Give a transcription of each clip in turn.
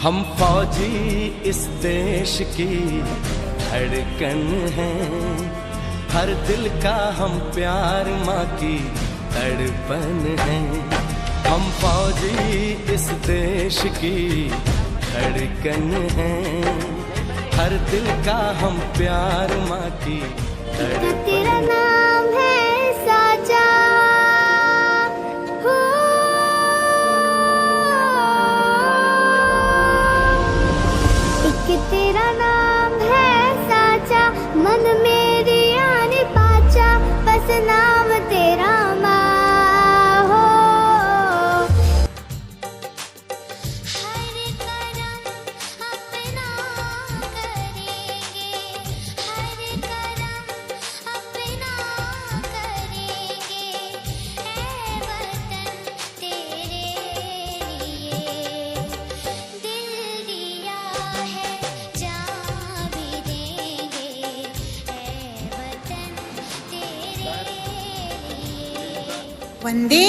हम फौजी इस देश की धड़कन हैं, हर दिल का हम प्यार माँ की तड़पन हैं। हम फौजी इस देश की धड़कन हैं, हर दिल का हम प्यार माँ की तड़पन। तेरा नाम है साचा, हो एक तेरा नाम है साचा, मन मेरी आने पाचा, बस नाम तेरा माँ हो। हर करम अपना करेंगे, हर करम अपना करेंगे, ऐ वतन तेरे लिए दिल दिया है, जान भी देंगे, ऐ वतन तेरे लिए। वंदे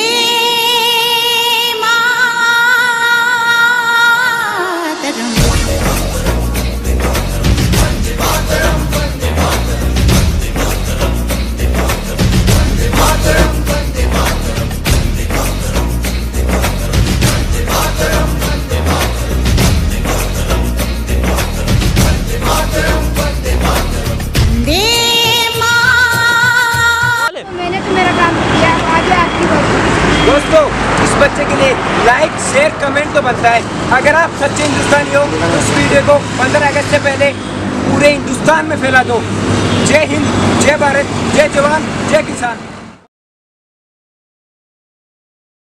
मैंने तो मेरा काम किया, आगे आपकी बारी। दोस्तों, इस बच्चे के लिए लाइक शेयर कमेंट तो बनता है। अगर आप सच्चे हिंदुस्तानी हो तो इस वीडियो को 15 अगस्त से पहले पूरे हिंदुस्तान में फैला दो। जय हिंद, जय भारत, जय जवान, जय किसान।